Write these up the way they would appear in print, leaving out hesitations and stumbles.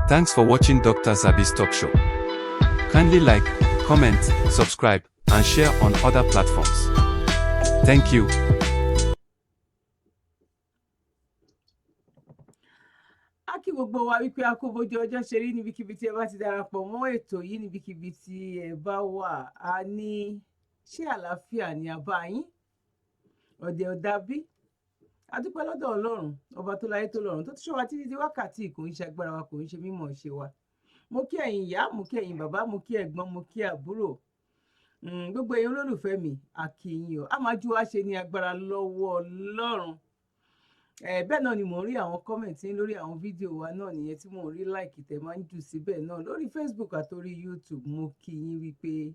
Thanks for watching Dr. Zabby's Talk Show. Kindly like, comment, subscribe, and share on other platforms. Thank you. A kí gbogbo wa wípé a kú bójú ọjọ́ ṣe rí níbikíbi tí ẹ bá ti darapọ̀ mọ́ ètò yìí níbikíbi tí ẹ bá wà. A ní ṣé àlàáfíà ni a bá yín? Ọ̀dẹ̀ ọ̀dà bí? A dúpẹ́ lọ́dọ̀ Ọlọ́run, ọba tó láyé tó lọ́run, tó ti ṣọ́ wa títí di wákàtí kò ń ṣe agbára wa, kò ń ṣe mímọ̀ ṣe wa. Mo kí ẹ̀yin ìyá, mo kí ẹ̀yin bàbá, mo kí ẹ̀gbọ́n, mo kí àbúrò. Gbogbo ẹ̀yin olólùfẹ́ mi, a kí yín o. A máa ju wa ṣe ní agbára lọ́wọ́ Ọlọ́run. Bẹ́ẹ̀ náà ni mò ń rí àwọn kọ́mẹ̀ntì lórí àwọn fídíò wa náà nìyẹn tí mò ń rí láìkì tẹ̀ máa ń jù síbẹ̀ náà lórí Facebook àtòrí YouTube. Mo kí yín wípé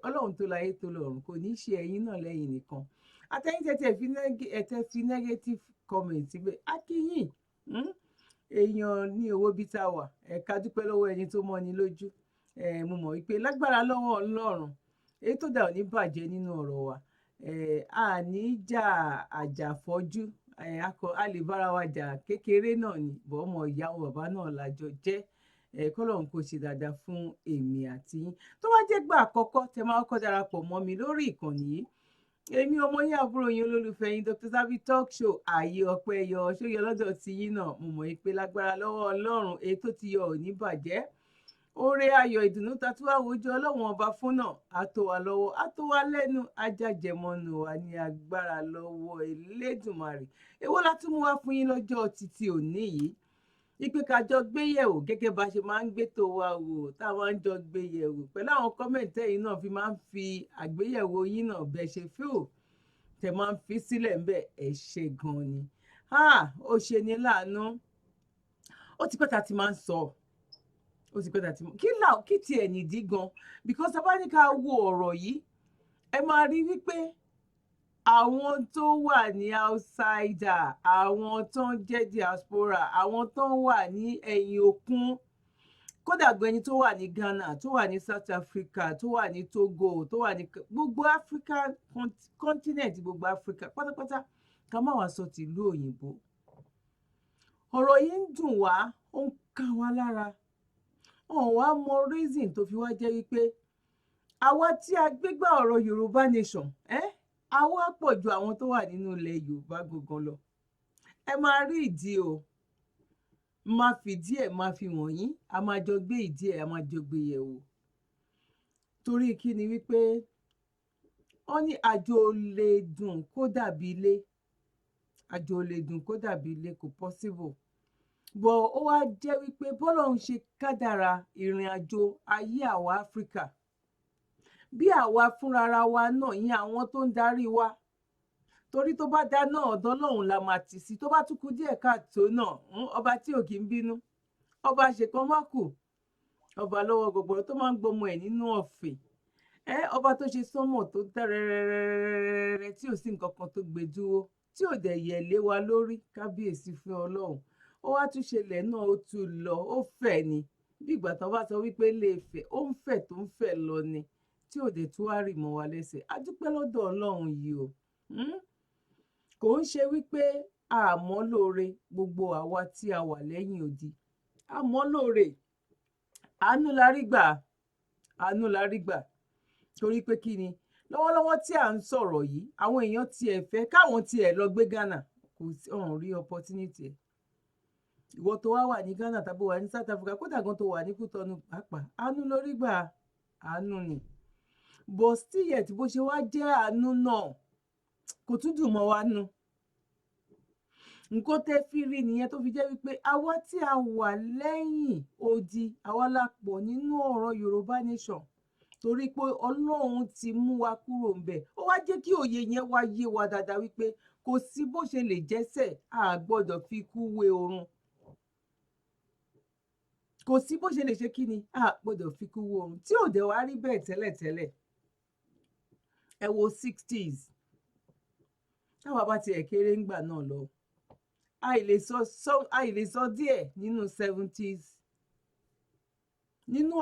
Ọlọ́run tó láyé tó lọ́run kò ní ṣe ẹ̀yin náà lẹ́yìn nìkan. Àtẹ̀yìn tẹ̀tẹ̀ fi negative comment síbẹ̀, a kí yín. Èèyàn ní owó bí tá wà, ká dúpẹ́ lọ́wọ́ ẹni tó mọ́ni lójú. Mo mọ̀ wípé lágbára lọ́wọ́ Ọlọ́run èyí tó dà ò ní bàjẹ́ nínú ọ̀rọ̀ wa. A ní jà àjàfọ́jú, a lè bára wa jà kékeré náà ni bọ́ ọmọ ìyá wọn bàbá náà lájọ jẹ́. Kọ́lọ́run kò ṣe dáadáa fún èmi àti yín. Tó bá jẹ́ gbà àkọ́kọ́ tẹ máa kọ́ darapọ̀ mọ́ mi lórí ìkànnì yìí, èmi ọmọ yín àbúrò yín olólùfẹ́ yín Dr. Zabby Talk Show. Ààyè ọpẹ́ yọ ṣó yọ lọ́dọ̀ ti yín náà. Mo mọ̀ pé lágbára lọ́wọ́ Ọlọ́run èyí tó ti yọ ò ní bàjẹ́. Oore ayọ̀ ìdùnnú ta tí wàá wojú Ọlọ́run ọba fún náà á tó wa lọ́wọ́, á tó wa lẹ́nu, ajájẹmọ́nu wa ní agbára lọ́wọ́ Elédùmarè. Èwo la tún mú wá fún yín lọ́jọ́ títí òní yìí? Ipe ká jọ gbéyẹ̀wò gẹ́gẹ́ bá ṣe máa ń gbé tó wa wò, tá a máa ń jọ gbéyẹ̀wò pẹ̀lú àwọn kọ́mẹ̀ntì yìí náà fi máa ń fi àgbéyẹ̀wò yín náà bẹ́ẹ̀ ṣe fíò tẹ̀ máa ń fi sílẹ̀ ń bẹ̀ ẹ̀ ṣe gan ni. Ó ṣe ní láàánú. Ó ti pẹ́ ta ti máa ń sọ. Ó ti pẹ́ ta ti máa kí tiẹ̀ nìdí gan, because tá bá ní ká wo ọ̀rọ̀ yìí, ẹ máa rí wípé àwọn tó wà ní outsider, àwọn tó ń jẹ́ diaspora, àwọn tó ń wà ní ẹ̀yìn òkun, kódà gan ẹni tó wà ní Ghana, tó wà ní South Africa, tó wà ní Togo, tó wà ní gbogbo Africa continent, gbogbo Africa pátápátá, ká má wá sọ tìlú òyìnbó. Ọ̀rọ̀ yìí ń dùn wá, ó ń ká wa lára. Wá mọ reason tó fi wá jẹ́ wípé àwa tí a gbégbá ọ̀rọ̀ Yorùbá nation, àwa pọ̀ ju àwọn tó wà nínú ilẹ̀ Yorùbá gangan lọ. Ẹ máa rí ìdí o. Máa fi díẹ̀ máa fi wọ̀nyí, a máa jọ gbé ìdí ẹ̀, a máa jọ gbé yẹ̀wò. Torí kí ni wípé wọ́n ní àjò lè dùn kó dàbí ilé. Àjò lè dùn kó dàbí ilé, kò possible. Bọ̀ ó wá jẹ́ wípé bọ́lọ́run ṣe kádàrá ìrìn àjò ayé àwa Áfíríkà. Bí àwa fúnrara wa náà yín àwọn tó ń darí wa. Torí tó bá dá náà ọ̀dọ̀ Ọlọ́run la máa tì sí. Tó bá tún kù díẹ̀ káàtó náà, ọba tí ò kí ń bínú. Ọba ṣèkan má kù. Ọba lọ́wọ́ gbogbo tó máa ń gbọmọ ẹ̀ nínú ọ̀fìn. Ọba tó ṣe sánmọ̀ tó tẹ́rẹ̀rẹ̀rẹ̀rẹ̀ tí ò sí nǹkan kan tó gbé dúró, tí ò dẹ̀ yẹ̀ lé wa lórí, kábíyèsí fún Ọlọ́run. Ó wá tún ṣẹlẹ̀ náà, ó tún lọ, ó fẹ̀ ni. Bí ìgbà tó bá sọ wípé lè fẹ̀, ó ń fẹ̀ tó ń fẹ̀ lọ ni, tí ò dẹ̀ tún wá rì mọ́ wa lẹ́sẹ̀. A dúpẹ́ lọ́dọ̀ Ọlọ́run yìí o. Kò ń ṣe wípé a mọ̀ lóore gbogbo àwa tí a wà lẹ́yìn odi. A mọ̀ lóore. Àánú la rí gbà. Àánú la rí gbà. Torí pé kí ni? Lọ́wọ́lọ́wọ́ tí à ń sọ̀rọ̀ yìí, àwọn èèyàn tiẹ̀ fẹ́ káwọn tiẹ̀ lọ gbé Ghana. Kò sí ọ̀hún rí opportunity ẹ̀. Ìwọ tó wà ní Ghana tàbí wà ní South Africa, kódà gan tó wà ní Kútọ́nù pàápàá, àánú lórí gbà. Àánú ni. But still yet bó ṣe wá jẹ́ àánú náà, kò tún dùn mọ́ wa nú. Nǹkan tẹ́ fi rí nìyẹn tó fi jẹ́ wípé àwa tí a wà lẹ́yìn odi, àwa la pọ̀ nínú ọ̀rọ̀ Yorùbá nation. Torí pé Ọlọ́run ti mú wa kúrò ńbẹ̀. Ó wá jẹ́ kí òye yẹn wá yé wa dáadáa wípé kò sí bó ṣe lè jẹ́sẹ̀, a gbọ́dọ̀ fi ikú wé orun. Kò sí bó ṣe lè ṣe kí ni, a gbọ́dọ̀ fi ikú wé orun. Tí ò dẹ̀ wá rí bẹ́ẹ̀ tẹ́lẹ̀tẹ́lẹ̀. Ẹ wo 60s. Táwa bá ti kéré ńgbà náà lọ. A lè sọ díẹ̀ nínú 70s. Nínú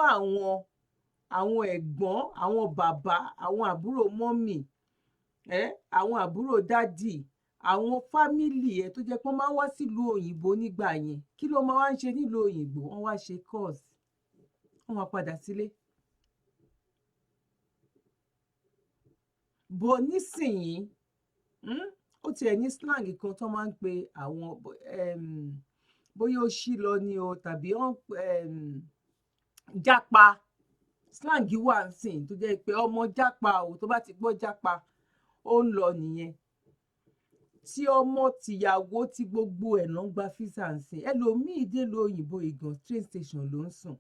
àwọn ẹ̀gbọ́n, àwọn bàbá, àwọn àbúrò mọ́mì, àwọn àbúrò dádì, àwọn fámìlì ẹ̀ tó jẹ́ pé wọ́n máa ń wá sílùú òyìnbó nígbà yẹn kí ló máa wá ń ṣe nílùú òyìnbó? Wọ́n wá ṣe course, wọ́n wá padà sílé. Bọ̀ nísìnyí ó tiẹ̀ ní slang kan tó máa ń pe àwọn bóyá ó ṣí lọ ni o tàbí jápa. Slang wà nsìn tó jẹ́ pé ọmọ jápa o, tó bá ti gbọ́ jápa ó ń lọ nìyẹn. Tí ọmọ tìyàwó tí gbogbo ẹ̀ ló ń gba físà nsìn, ẹlòmíì délùú òyìnbó ìgàn train station ló ń sùn.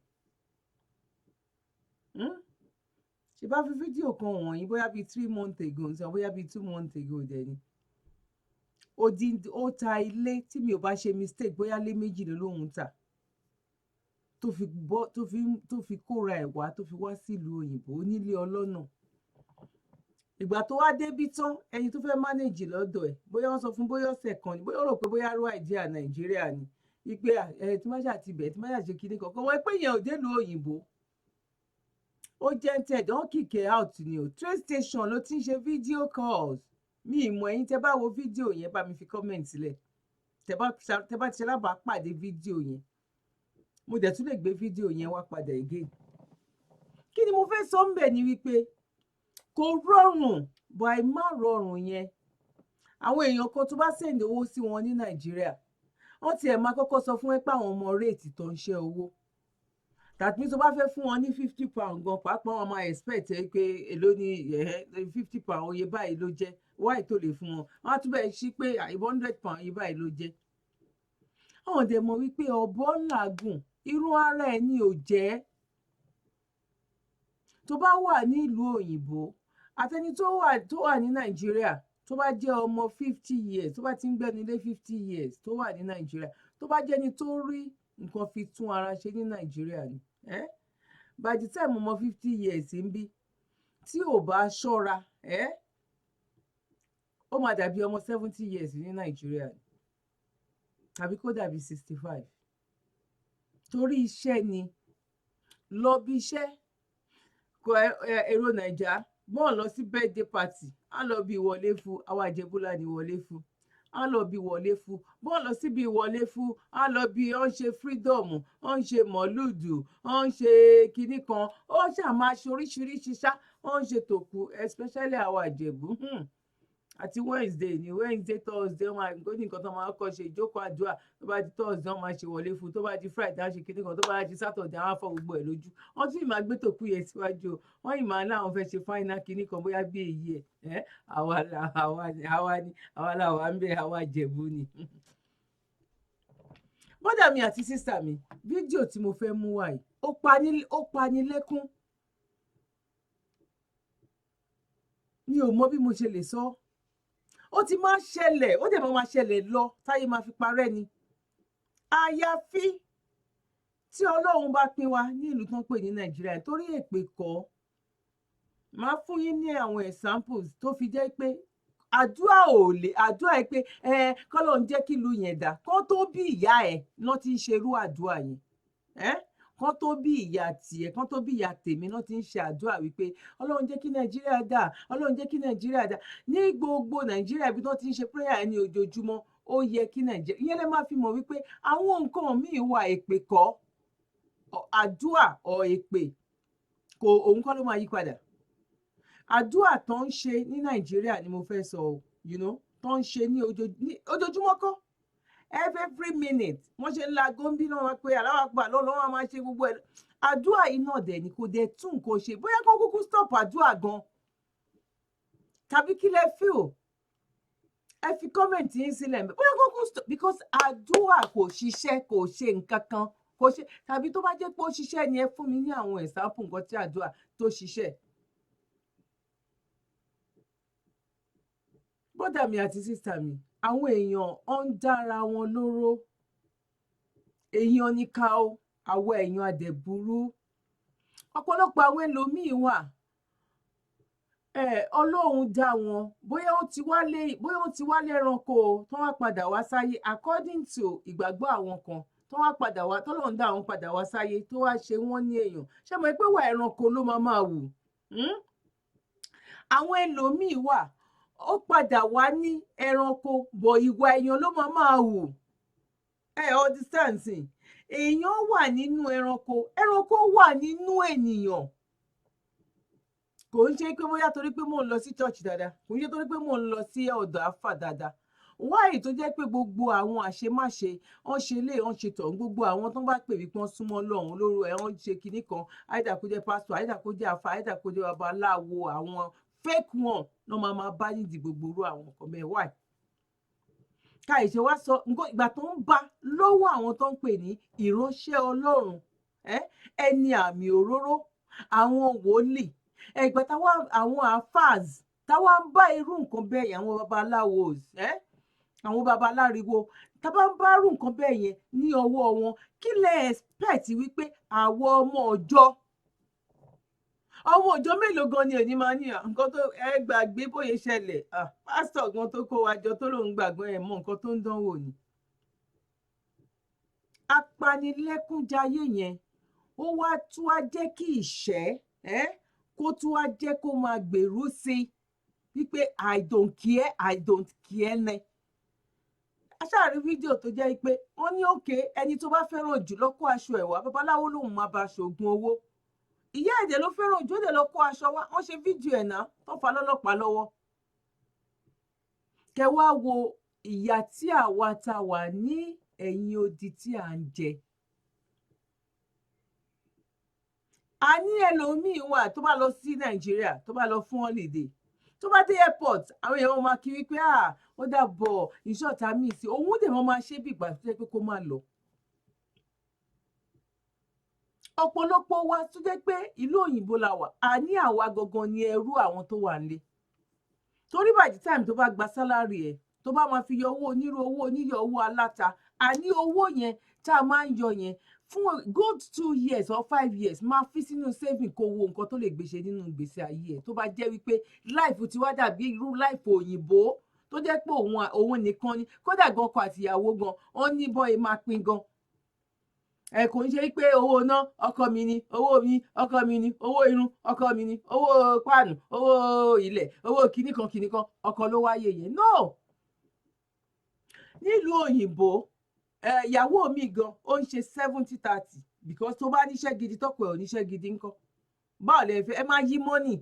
Ṣé bá fi fídíò kan wọ̀nyí bóyá bíi 3 months ago nsìn bóyá bíi 2 months ago dẹ̀ ni. Ó ta ilé tí mi ò bá ṣe mistake bóyá ilé méjì lóhùn tà tó fi kóra ẹ̀ wá tó fi wá sílùú òyìnbó onílé ọlọ́nà. Ìgbà tó wá débí tán ẹni tó fẹ́ manage lọ́dọ̀ ẹ̀ bóyá wọ́n sọ fún bóyá ọ̀sẹ̀ kan ni bóyá ó rò pé bóyá rú àìdíà Nàìjíríà ni wípé tí má ṣàti bẹ̀ tí má ṣàṣe kíní kankan wọ́n pé yẹn ò délùú òyìnbó. Ó jẹ́ TED wọ́n kick out ni o. Train station ló ti ń ṣe video calls. Mi ìmọ̀ ẹ̀yin tẹ́ bá wo fídíò yẹn bá mi fi comment sílẹ̀. Tẹ́ bá ti ṣalábàápàdé fídíò yẹn mo dẹ̀ tún lè gbé fídíò yẹn wá padà again. Kí ni mo fẹ́ sọ ń bẹ̀ ni wípé kò rọrùn bọ̀ àìmá rọrùn yẹn àwọn èèyàn kan tó bá send owó sí wọn ní Nàìjíríà wọ́n tiẹ̀ máa kọ́kọ́ sọ fún ẹ pé àwọn ọmọ réètì tó ń ṣe owó. That means tó bá fẹ́ fún wọn ní £50 gan pàápàá wọn máa expect ẹ pé èló ni £50 oye báyìí ló jẹ́ wáì tó lè fún wọn. Wọ́n á tún bẹ̀ sí pé £100 oye báyìí ló jẹ́. Àwọn dẹ̀ mọ̀ wípé ọ̀bọ làágùn irun ara ẹ̀ ni ò jẹ́. Tó bá wà nílùú òyìnbó àtẹni tó wà ní Nàìjíríà tó bá jẹ́ ọmọ 50 years tó bá ti ń gbẹ́nu lé 50 years tó wà ní Nàìjíríà tó bá jẹ́ni tó rí nǹkan fi tún ara ṣe ní Nàìjíríà ni by the time ọmọ 50 years ń bí tí ò bá ṣọ́ra ó máa dàbí ọmọ 70 years ní Nàìjíríà ni tàbí kó dàbí 65 torí iṣẹ́ ni lọ bí iṣẹ́ èrò Nàìjà bọ́ọ̀ lọ sí birthday party á lọ bí ìwọlé fún àwọn àjẹbúlà ní ìwọlé fún á lọ bí ìwọlé fún bọ́ọ̀ lọ síbi ìwọlé fún á lọ bí ó ń ṣe freedom ó ń ṣe mọ̀lúdù ó ń ṣe kinní kan ó ṣàmáa ṣe oríṣiríṣi ṣá ó ń ṣe tòkù especially àwọn àjẹbú àti Wednesday Thursday wọn máa ní nǹkan tó máa kọ́ ṣe ìjókòó àdúrà tó bá di Thursday wọn máa ṣe wọlé fún tó bá di Friday á ṣe kinní kan tó bá di Saturday àwọn afọ gbogbo ẹ̀ lójú wọ́n tún máa gbé tòkù yẹn síwájú o wọ́n yìí máa láwọn fẹ́ ṣe fáínà kinní kan bóyá bí èyí ẹ̀ àwa làwa ń bẹ àwa Ìjẹ̀bú ni. bọ́dà mi àti sísà mi fídíò tí mo fẹ́ mú wá yìí ó pani lẹ́kún mi ò mọ bí mo ṣe lè sọ ó ti máa ṣẹlẹ̀ ó dẹ̀ máa ṣẹlẹ̀ lọ táyé máa fi parẹ́ ni àyàfi tí Ọlọ́run bá pín wa ní ìlú tó ń pè ní Nàìjíríà torí èpè kọ́ máa fún yín ní àwọn examples tó fi jẹ́ pé àdúrà ẹ pé kọ́lọ́run jẹ́ kí ìlú yẹn dà kó tó bí ìyá ẹ̀ náà ti ń ṣerú àdúrà yẹn kán tó bí ìyá tiẹ̀ kán tó bí ìyá tèmi náà ti ń ṣe àdúrà wípé Ọlọ́run jẹ́ kí Nàìjíríà dà Ọlọ́run jẹ́ kí Nàìjíríà dà ní gbogbo Nàìjíríà ibi tó ti ń ṣe prayer ní ojoojúmọ́ ó yẹ kí Nàìjíríà ìyẹn lè máa fi mọ̀ wípé àwọn nǹkan míì wà èpè kọ́ àdúrà ọ̀ èpè kò òun kọ́ ló máa yí padà àdúrà tó ń ṣe ní Nàìjíríà ni mo fẹ́ sọ tó ń ṣe ní ojoojúmọ́ kọ́ every minute wọ́n ṣe ń la gómìnà náà wá pé aláwàpá lọ́wọ́ máa ṣe gbogbo ẹ̀ àdúrà yìí náà dẹ̀ ni kò dẹ̀ tún nǹkan ṣe bóyá kó kúkú stop àdúrà gan tàbí kí lẹ feel ẹ fi comment yín sílẹ̀ bóyá kó kúkú stop because àdúrà kò ṣiṣẹ́ kò ṣe nǹkan kan kò ṣe tàbí tó bá jẹ́ pé ó ṣiṣẹ́ ni ẹ fún mi ní àwọn example nǹkan tí àdúrà tó ṣiṣẹ́. bọ́dà mi àti sísà mi àwọn èèyàn ọ̀ ń dára wọn lóró èèyàn ní ká o àwọn èèyàn àdẹ̀burú ọ̀pọ̀lọpọ̀ àwọn ẹlòmíín wà Ọlọ́run dá wọn bóyá ó ti wá lẹ́ranko tó wá padà wá sáyé according to ìgbàgbọ́ àwọn kan tó wá padà wá tọ́lọ́run dá àwọn padà wá sáyé tó wá ṣe wọ́n ní èèyàn ṣé mo pé wà ẹranko ló máa wù àwọn ẹlòmíín wà ó padà wá ní ẹranko bọ̀ ìwà èèyàn ló máa hù. Understand sí, èèyàn wà nínú ẹranko wà nínú ènìyàn. Kò ń ṣe pé bóyá torí pé mò ń lọ sí church dáadáa, kò ń ṣe torí pé mò ń lọ sí ọ̀dọ̀ àfà dáadáa. Wáyé tó jẹ́ pé gbogbo àwọn àṣemáṣe wọ́n ṣe lé wọ́n ṣe tọ̀, gbogbo àwọn tó bá pè wí pé wọ́n súnmọ́ Ọlọ́run lóru ẹ̀ wọ́n ṣe kinní kan, àìdá kó jẹ́ pásítọ̀, àìdá kó jẹ́ àfà, àìdá kó jẹ́ babaláwo, àwọn fake one náà máa bá nídìí gbogbo irú àwọn nǹkan bẹ́ẹ̀. Wáyé ká ìṣe wá sọ nǹkan ìgbà tó ń bá lọ́wọ́ àwọn tó ń pè ní ìránṣẹ́ Ọlọ́run, ẹni àmì òróró, àwọn wòlíì, ìgbà táwọn àwọn àfáàs táwa ń bá irú nǹkan bẹ́ẹ̀ yẹn, àwọn babaláwo, àwọn babaláriwo, tábà ń bá irú nǹkan bẹ́ẹ̀ yẹn ní ọwọ́ wọn, kí lẹ expect wípé àwọn ọmọ ọjọ́ mélòó gan ni òní máa ní nǹkan tó gbàgbé bóyá ṣẹlẹ̀, pásítọ̀ gan tó kó wa jọ tó lòun gbàgbọ́ ẹ̀ mọ̀ nǹkan tó ń dánwò ni. Apanilẹ́kúnjayé yẹn ó wá tún wá jẹ́ kí ìṣẹ́ kó tún wá jẹ́ kó máa gbèrú sí wípé I don't care nẹ. Aṣáàrí fídíò tó jẹ́ pé wọ́n ní òkè ẹni tó bá fẹ́ràn jù lọ kó aṣọ ẹ̀ wá, babaláwo lòun máa bá ṣògùn owó. Ìyá ẹ̀jẹ̀ ló fẹ́ràn jù ó dẹ̀ lọ kó aṣọ wá, wọ́n ṣe fídíò ẹ̀ náà tó fa lọ́lọ́pàá lọ́wọ́. Kẹ wá wo ìyà tí àwa ta wà ní ẹ̀yìn odi tí à ń jẹ. A ní ẹlòmíín wà tó bá lọ sí Nàìjíríà tó bá lọ fún holiday, tó bá dé airport àwọn èèyàn máa kiri pé ó dàbọ̀ ìṣọ̀tá mi sí òun dẹ̀ máa ṣe bí ìgbà tó jẹ́ pé kó má lọ. Ọ̀pọ̀lọpọ̀ wa tó jẹ́ pé ìlú òyìnbó la wà, a ní àwa gangan ni ẹrú àwọn tó wà nílé. Torí by the time tó bá gba sálárì ẹ̀ tó bá máa fi yọ owó onírú, owó oníyọ̀, owó aláta, àní owó yẹn tá a máa ń yọ yẹn fún good 2 years or 5 years máa fi sínú saving kó wo nǹkan tó lè gbèsè nínú ìgbésí ayé ẹ̀. Tó bá jẹ́ wípé life ti wá dàbí irú life òyìnbó tó jẹ́ pé òun nìkan ni, kódà gan ọkọ àtìyàwó gan wọ́n ní bọ́ ẹ máa pín gan. Kò ń ṣe pé owó ná ọkọ mi ni, owó mi ọkọ mi ni, owó irun ọkọ mi ni, owó páànù, owó ilẹ̀, owó kìnnìkan ọkọ ló wáyé yẹn. No, nílùú òyìnbó ìyàwó mi gan ó ń ṣe 70-30 because tó bá níṣẹ́ gidi tọ́pọ̀ ẹ̀ ò níṣẹ́ gidi ńkọ́ báwo lẹ fẹ́ ẹ máa yí mọ́nì.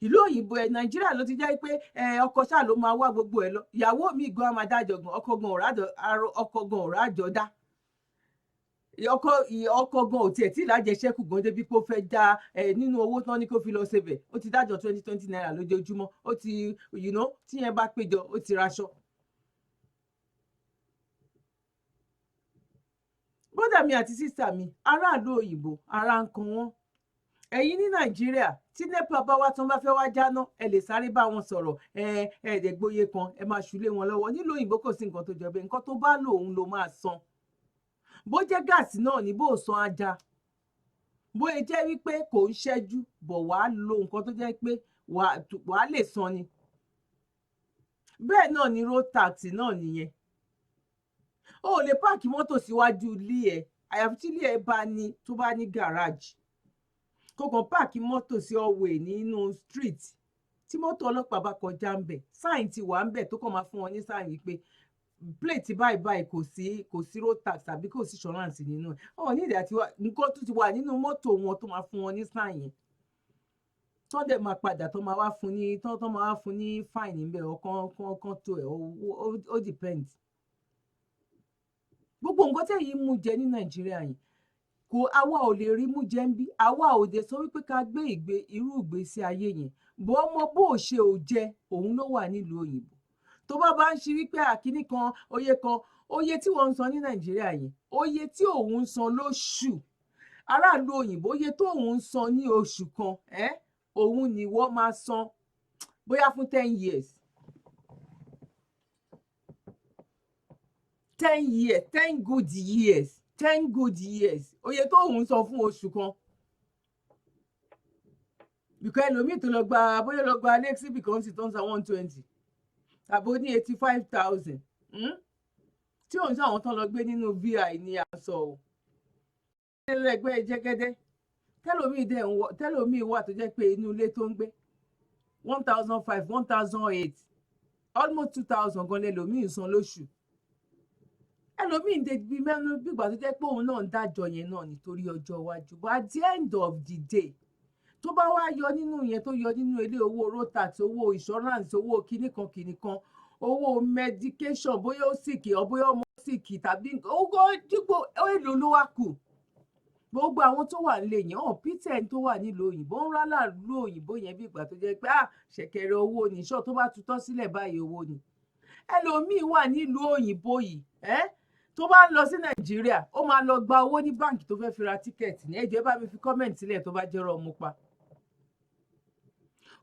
Ìlú òyìnbó Nàìjíríà ló ti jẹ́ pé ọkọ ṣáà ló máa wá gbogbo ẹ̀ lọ. Ìyàwó mi gan á máa dájọ́ gan, ọkọ gan ò rájọ dá. Ọkọ gan ò tiẹ̀ tí lájẹṣẹ́kù gan débi pé ó fẹ́ já nínú owó tán ní kó fi lọ sebẹ̀, ó ti dájọ́ 20 naira lójoojúmọ́, ó ti tí yẹn bá péjọ ó ti raṣọ. Bọ́dà mi àti sísà mi aráàlú òyìnbó ara ń kan wọ́n. Ẹ̀yin ní Nàìjíríà tí NEPA bá wá tán bá fẹ́ wá jáná ẹ lè sáré bá wọn sọ̀rọ̀ ẹ̀ẹ́dẹ̀gbóye kan ẹ máa ṣùlé wọn lọ́wọ́. Nílùú òyìnbó kò sí nǹkan tó jọ bẹ́ẹ̀, nǹkan tó bá lò òun ló máa san. Bó jẹ́ gáàsì náà ní bó san ajá, bó jẹ́ wípé kò ń ṣẹ́jú bọ̀ wàá lo nǹkan tó jẹ́ pé wàá lè san ni. Bẹ́ẹ̀ náà ni road tax náà nìyẹn. O ò lè páàkì mọ́tò síwájú ilé ẹ̀ àyàfi tí ilé ẹ̀ tó bá ní gàrájì. Kó kàn páàkì mọ́tò sí hallway nínú street tí mọ́tò ọlọ́pàá bá kọjá ń bẹ̀, sáìn ti wà ń bẹ̀ tó kàn máa fún wọn ní sáìn wípé plate báyìí kò sí road tax tàbí kò sí insurance nínú ẹ̀. Ọ̀ ní ìdí àti nǹkan tó ti wà nínú mọ́tò wọn tó máa fún wọn ní sáìn yẹn. Tọ́ dẹ̀ máa padà tó máa wá fún ní fine níbẹ̀ ọkàn tó ẹ̀ ó depend. Gbogbo nǹkan tẹ̀yìn mú jẹ ní Nàìjíríà yìí àwa ò lè rí mú jẹ ń bí, àwa ò dé sọ wípé ká gbé irú ìgbésí ayé yẹn bó ọmọ bó ò ṣe ò jẹ òun ló wà nílùú òyìnbó. Tó bá ń ṣe wípé àkíní kan oye tí wọ́n ń san ní Nàìjíríà yìí, oye tí òun ń san lóṣù, aráàlú òyìnbó oye tó òun ń san ní oṣù kan òun ni wọ́n máa san bóyá fún 10 years. 10 good years oye tó òun san fún oṣù kan. Bìkọ́ ẹlòmíì tó lọ gba bóyá lọ gba Alexi bìkan sì tó ń san 120 tàbí ó ní 85,000 tí òun sọ àwọn tán lọ gbé nínú VI ní aṣọ o. Ẹgbẹ́ jẹ́gẹ́dẹ́ tẹ́lòmíì wà tó jẹ́ pé inú ilé tó ń gbé 1,500, 1,800, almost 2,000 gan lẹ́lòmíì san lóṣù. Ẹlòmíì ń débi mẹ́nu bí ìgbà tó jẹ́ pé òun náà ń dájọ́ yẹn náà nítorí ọjọ́ iwájú. But at the end of the day, tó bá wá yọ nínú yẹn, tó yọ nínú ilé owó road tax, owó insurance, owó kìnnìkan, owó medication, bóyá ó sìkì ọ bóyá ọmọ sìkì tàbí owó dípò èlò ló wá kù. Gbogbo àwọn tó wà nílé yẹn hàn peter tó wà nílùú òyìnbó ń rálà lú òyìnbó yẹn bí ìgbà tó jẹ́ pé ṣẹ̀kẹ̀rẹ̀ owó ni ṣọ́ tó bá tutọ́ sílẹ̀ báyìí owó ni. Ẹlòmíì wà nílùú òyìnbó yìí tó bá ń lọ sí Nàìjíríà ó máa lọ gba owó ní báǹkì tó fẹ́ fi ra tíkẹ́ẹ̀tì ní. Ẹ jọ̀ọ́ bá mi fi kọ́mẹ̀ntì sílẹ̀ tó bá jẹ́rọ̀ ọmọ pa.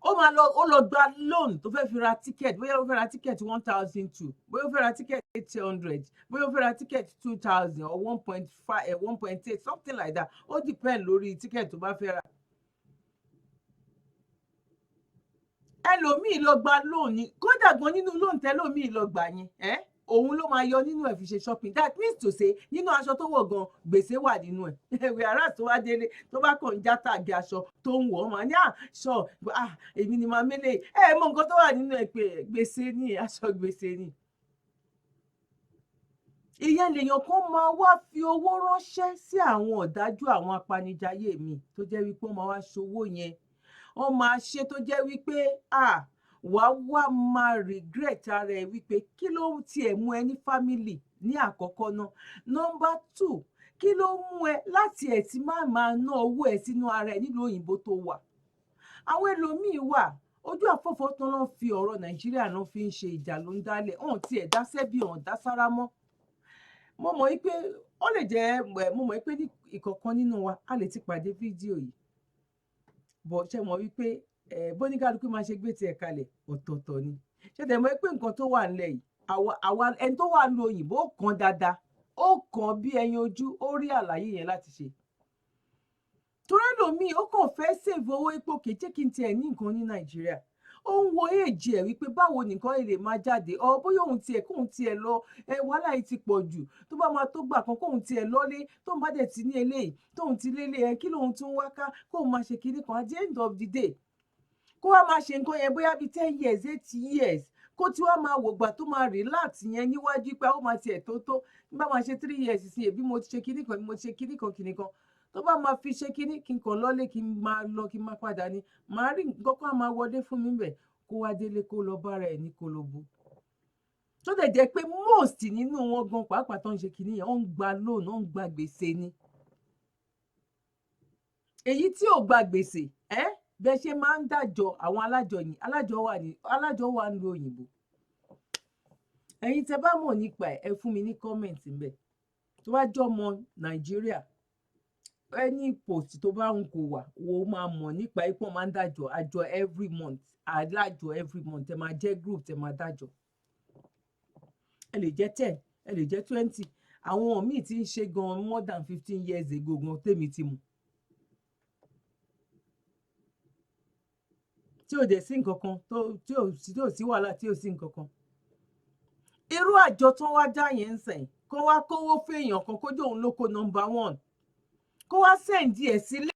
Ó lọ gba loan tó fẹ́ fi ra tíkẹ́ẹ̀tì, bóyá ó fẹ́ ra tíkẹ́ẹ̀tì 1,200, bóyá ó fẹ́ ra tíkẹ́ẹ̀tì 800, bóyá ó fẹ́ ra tíkẹ́ẹ̀tì 2,000 or 1.5 1.8 something like that. Ó depend lórí tíkẹ́ẹ̀tì tó bá fẹ́ ra. Ẹlòmíì lọ gba loan ni, kódà gan nínú loan tẹ́lòmíì lọ gbà yẹn òun ló máa yọ nínú ẹ̀ fi ṣe shopping. That means to say nínú aṣọ tó wọ̀ gan gbèsè wà nínú ẹ̀. Whereas tó wá délé tó bá kàn ń já tàgé aṣọ tó ń wọ̀ máa ní èmi ni màá mélé mọ nǹkan tó wà nínú ẹ̀ pé gbèsè ni, aṣọ gbèsè ni. Ìyẹn lèèyàn kan máa wá fi owó ránṣẹ́ sí àwọn ọ̀dájú, àwọn apanijayé mi tó jẹ́ wípé wọ́n máa wá ṣòwò yẹn. Wọ́n máa ṣe tó jẹ́ wípé wá máa regret ara ẹ wípé kí ló tiẹ̀ mú ẹ ní family ní àkọ́kọ́ náà. Number 2, kí ló mú ẹ láti ẹ̀ tí máa ná owó ẹ sínú ara ẹ nílùú òyìnbó tó wà. Àwọn ẹlòmíì wà ojú àfọ́fọ́ tán ló ń fi ọ̀rọ̀ Nàìjíríà náà fi ń ṣe ìjà ló ń dálẹ̀ hàn tí ẹ̀ dá sẹ́bí hàn dá sára mọ́. Mo mọ̀ wípé ó lè jẹ́ mo mọ̀ wípé ní ìkọ̀kan nínú wa a lè ti pàdé fídíò yìí bọ̀ ṣe mọ̀ wípé bóníkálukú máa ṣe gbé tiẹ̀ kalẹ̀ ọ̀tọ̀ọ̀tọ̀ ni. Ṣé tẹ̀ mọ̀ pé nǹkan tó wà nílẹ̀ yìí àwa ẹni tó wà ní òyìnbó ó kàn dáadáa, ó kàn bí ẹyin ojú, ó rí àlàyé yẹn láti ṣe. Torí ẹlòmíì ó kàn fẹ́ save owó ipò kéjé kí n tiẹ̀ ní nǹkan ní Nàìjíríà. Ó ń wo èjì ẹ̀ wípé báwo nìkan lè máa jáde bóyá kóun tiẹ̀ lọ wàhálà yìí ti pọ̀ jù, tó bá máa tó gbà kan kóun tiẹ̀ lọ́lé, tóun bá dẹ̀ ti ní eléyìí tóun ti lélẹ̀ kí lóun tún wá ká kóun máa ṣe kinní kan. At the end of the day kó wá máa ṣe nǹkan yẹn bóyá bíi 10 years 8 years kó tí wá máa wògbà tó máa relax yẹn níwájú pé ó máa tiẹ̀ tó bá máa ṣe 3 years sí ẹbí mo ti ṣe kinní kan mo ti ṣe kinní kan tó bá máa fi ṣe kinní kí n kàn lọ́lé kí n máa lọ kí n máa padà ní màá rí nǹkan kan máa wọlé fún mi bẹ̀ kó wá délé kó lọ bára ẹ̀ ní kolobo. Tó dẹ̀ jẹ́ pé most nínú wọn gan pàápàá tó ń ṣe kinní yẹn ó ń gba loan ó ń gba gbèsè ni. Èyí tí ò gba gbèsè bẹ́ẹ̀ ṣe máa ń dájọ́ àwọn alájọ wà ní òyìnbó. Ẹ̀yin tẹ́ bá mọ̀ nípa ẹ fún mi ní kọ́mẹ̀ntì ńbẹ̀. Tó bá jọmọ Nàìjíríà any post tó bá ń kó wà wo máa mọ̀ nípa ipò máa ń dájọ́ àjọ every month ẹ máa jẹ́ group ẹ máa dájọ́. Ẹ lè jẹ́ 10 ẹ lè jẹ́ 20 àwọn míì tí ń ṣe gan more than 15 years ago gan tèmi ti mọ̀. Tí ò dẹ̀ sí nǹkan kan tí ò sí wàhálà tí ò sí nǹkan kan. Irú àjọ tán wá dá yẹn ń sìn kó wá kówó fèèyàn kan kójú òun ló kó number 1 kó wá sẹ́ǹdì ẹ̀ sílẹ̀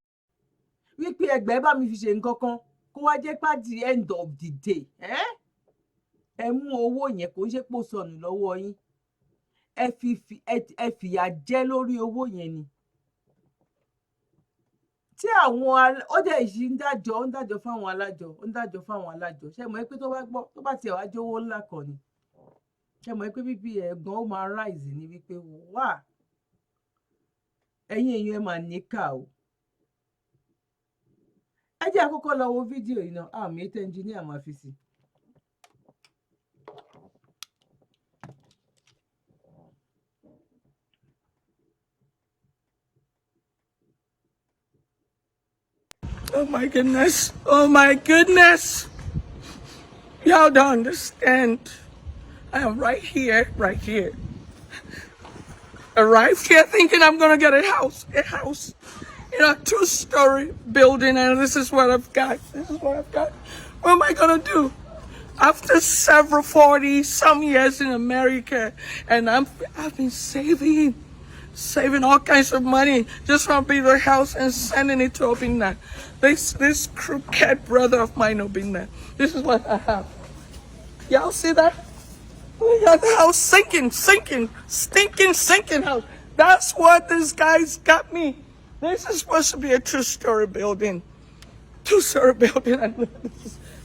wípé ẹgbẹ́ bá mi fi ṣe nǹkan kan kó wá jẹ́ pé at the end of the day ẹ mú owó yẹn kó ń ṣe pò sọnù lọ́wọ́ yín ẹ fìyà jẹ lórí owó yẹn ni. Tí àwọn ó dẹ̀ yìí ń dájọ́ fáwọn alájọ ṣe mọ̀ pé tó bá tiẹ̀ wá jówó ńlá kan ni ṣe mọ̀ pé bíbí ẹ̀gbọ́n ó máa rise ní wípé wà ẹ̀yin èèyàn ẹ máa níkà o. Ẹ jẹ́ àkọ́kọ́ lọ wo fídíò yìí náà àmì ètò ẹnjìníà máa fi sí. Oh my goodness. Oh my goodness. Y'all don't understand. I am right here. Arrived here thinking I'm going to get a house. In a 2-story building, and this is what I've got. What am I going to do? After several 40-some years in America, and I've been saving saving all kinds of money just from building a house and sending it to Obinna. This crooked brother of mine, Obinna. This is what I have. Y'all see that? Look at the house sinking, sinking house. That's what this guy's got me. This is supposed to be a two-story building. Two-story building. And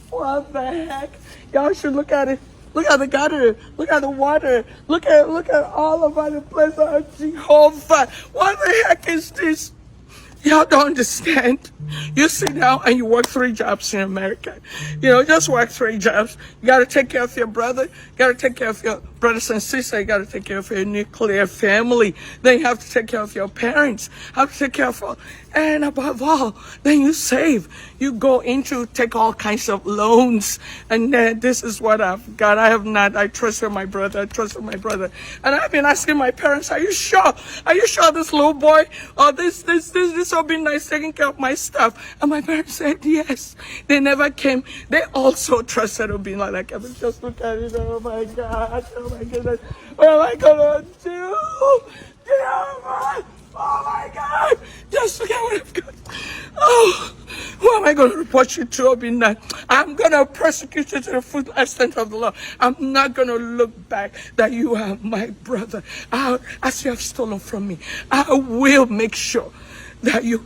what the heck? Y'all should look at it. Look at the gutter. Look at the water. Look at all over the place. Oh, Jehovah. What the heck is this? Y'all don't understand. You sit down and you work 3 jobs in America. You know, just work 3 jobs. You got to take care of your brother. You got to take care of your brothers and sisters. You got to take care of your nuclear family. Then you have to take care of your parents. Have to take care of all. And above all, then you save. You go into take all kinds of loans. And then this is what I've got. I have not. I trusted my brother. I trusted my brother. And I've been asking my parents, are you sure? Are you sure this little boy or this will be nice taking care of my stuff? And my parents said yes. They never came. They also trusted Obinna. Like, I mean, just look at it. Oh my God. Oh my goodness. What am I gonna do? Oh my God! Just look at what I've got. Oh, who am I going to report you to, Obinna? I'm going to persecute you to the full extent of the law. I'm not going to look back that you are my brother. As you have stolen from me, I will make sure that you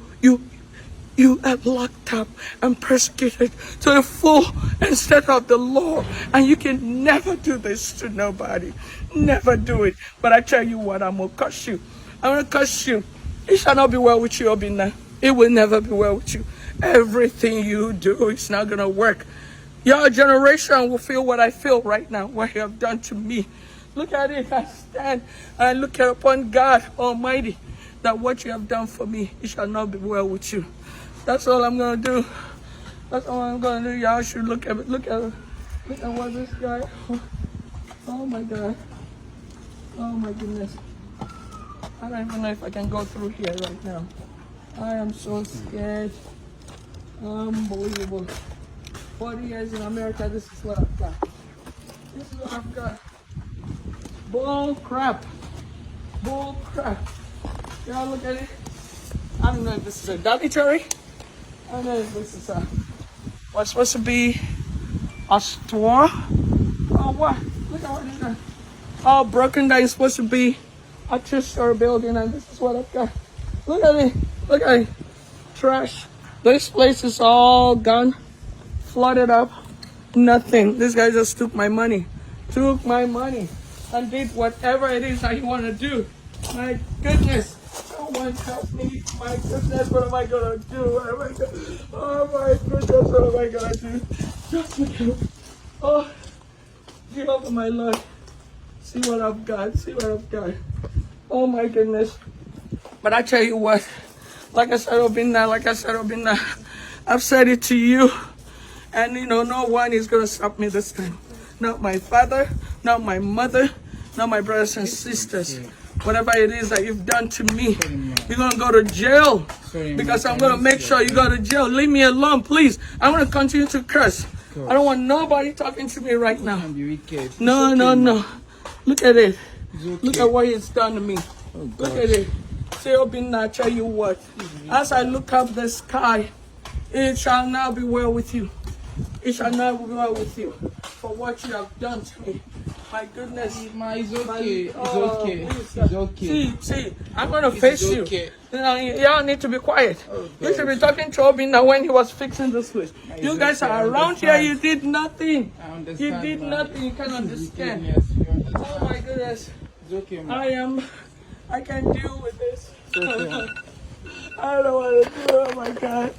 are locked up and persecuted to the full extent of the law. And you can never do this to nobody. Never do it. But I tell you what, I'm going to curse you. I'm going to curse you. It shall not be well with you, Obinna. It will never be well with you. Everything you do is not going to work. Your generation will feel what I feel right now, what you have done to me. Look at it. I stand and I look upon God Almighty, that what you have done for me, it shall not be well with you. That's all I'm going to do. That's all I'm going to do. Y'all should look at it. Look at what this guy. Oh my God. Oh my goodness. I don't even know if I can go through here right now. I am so scared. Unbelievable. 40 years in America, this is what I've got. This is what I've got. Bull crap. Bull crap. Y'all look at it. I don't know if this is a dormitory. I don't know if this is what's supposed to be a store. Oh, what? Look at what this is. All broken down. It's supposed to be a 2-story building, and this is what I've got. Look at it. Look at it. Trash. This place is all gone. Flooded up. Nothing. This guy just took my money. Took my money. And did whatever it is that he wanted to do. My goodness. Someone help me. My goodness. What am I going to do? What am I gonna... Oh my goodness. What am I going to do? Just look at it. Oh. Jehovah, my Lord. See what I've got. See what I've got. Oh my goodness. But I tell you what, like I said, Obinna, I've said it to you. And you know, no one is going to stop me this time. Not my father, not my mother, not my brothers and sisters. Whatever it is that you've done to me, you're going to go to jail. Because I'm going to make sure you go to jail. Leave me alone, please. I'm going to continue to curse. I don't want nobody talking to me right now. No. Look at it. Look at what he's done to me. Look at it. Say, Obinna, I tell you what. As I look up the sky, it shall now be well with you. It shall not be well with you for what you have done to me. My goodness. It's okay. It's okay. See, I'm going to face you. Y'all need to be quiet. You should be talking to Obinna when he was fixing this place. You guys are around here. You did nothing. You did nothing. You can't understand. Oh my goodness. It's okay, man. I can deal with this. It's okay. I don't know what to do. Oh my God.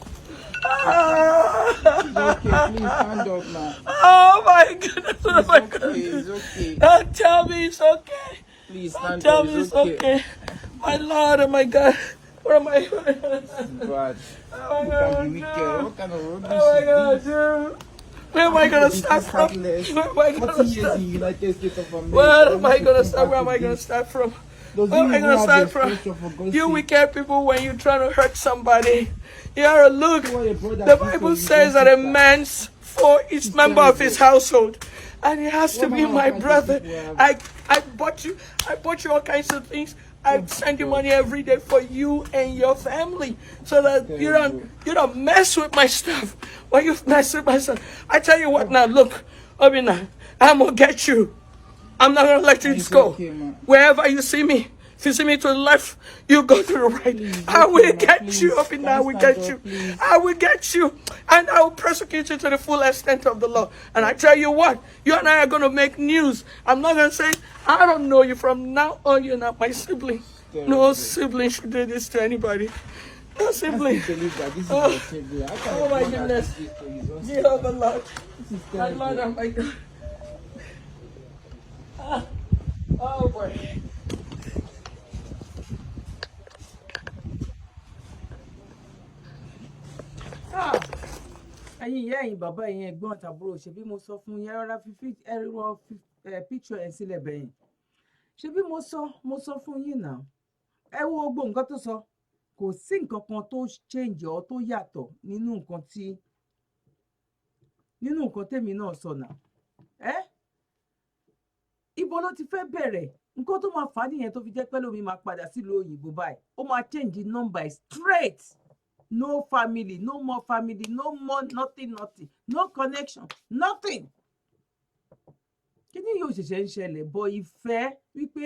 It's okay. Please stand up now. Oh my goodness. What am I going to do? It's okay. Don't tell me it's okay. Please Don't stand tell up. me It's it's okay. okay. My Lord, oh my God. What am I going to do? Bad. What am I You going can to be do? wicked. What kind of What rubbish am I is going this? to do? Where am I going to start from? Heartless. Where am I 40 going to years start? in United States of America. Where am I going to start? Where am I going to start from? Does Where am I he going to even start have from? the expression, for God's You sake? wicked people, when you're trying to hurt somebody, you gotta look. What a brother The did for Bible you, says don't that a you, sir? man's for each member of his household, and he has to What be manner my of brother. people have- I bought you all kinds of things. I send you money every day for you and your family, so that you don't mess with my stuff. When you mess with my stuff, I tell you what now. Look, Obina, I'm gonna get you. I'm not gonna let you It's go. okay, man. Wherever you see me, if you see me to the left, you go to the right. Please, I okay, will man, get please. you, Obina. I Can will you get stand you. up, please? I will get you, and I will persecute you to the full extent of the law. And I tell you what, you and I are gonna make news. I'm not gonna say I don't know you. From now on, you're not my sibling. No sibling should do this to anybody. No I sibling. can't believe that this is your sibling. How can Oh a my brother goodness. do this to his own You sibling? know the Lord. This is My Lord, terrible. oh my God. Oh boy. Ah, ẹ̀yin ìyá ẹ̀yin bàbá ẹ̀yin ẹ̀gbọ́n àtàbúrò ṣebí mo sọ fún yín rárá ẹrọ píkṣọ ẹ̀ sílẹ̀ bẹ̀yìn ṣebí mo sọ fún yín náà ẹ wo gbogbo nǹkan tó sọ kò sí nǹkan kan tó change ọ tó yàtọ̀ nínú nǹkan tèmi náà sọ náà ibo ló ti fẹ́ bẹ̀rẹ̀ nǹkan tó máa fà á nìyẹn tó fi jẹ́ pé lómi máa padà sílùú òyìnbó báyìí ó máa change the number straight. No family, no more family, no more nothing, no connection, nothing. Kí ni yóò ṣẹ̀ṣẹ̀ ń ṣẹlẹ̀ bọ ìfẹ́ wípé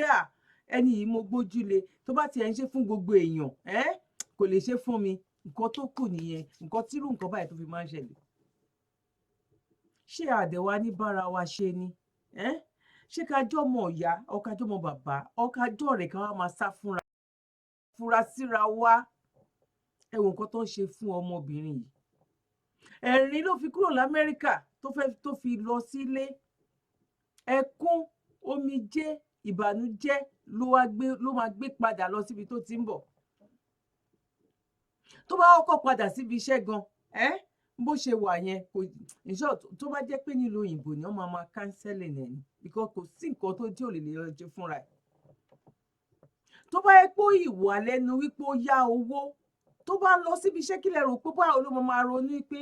ẹni yìí mo gbójúlé tó bá tiẹ̀ ń ṣe fún gbogbo èèyàn kò lè ṣe fún mi nǹkan tó kù nìyẹn nǹkan tírú nǹkan báyìí tó fi máa ń ṣẹlẹ̀. Ṣé àdẹ̀wà ní bára wa ṣe ni? Ṣé kájọ́ mọ̀ ọ̀yá ọkájọ́ mọ̀ bàbá ọkájọ́ rẹ̀ ká wá máa sá fúnra síra wa? Ẹ wo nǹkan tó ń ṣe fún ọmọbìnrin yìí ẹ̀rín ló fi kúrò l'Amẹ́ríkà tó fi lọ sílé ẹkún omijé ìbànújẹ́ ló máa gbé padà lọ síbi tó ti ń bọ̀ tó bá kọ́kọ́ padà síbi iṣẹ́ gan bó ṣe wà yẹn kò ìṣọ́ tó bá jẹ́ pé nílùú òyìnbó ni wọ́n máa kánsẹ́lì nẹ̀ ni because kò sí nǹkan tó tí ò lè lọ jẹ fúnra ẹ̀ tó bá yẹ pé ìwà lẹ́nu wípé ó yá owó tó bá lọ síbi iṣẹ́ kílẹ̀ rò pé báwo ló máa ronú pé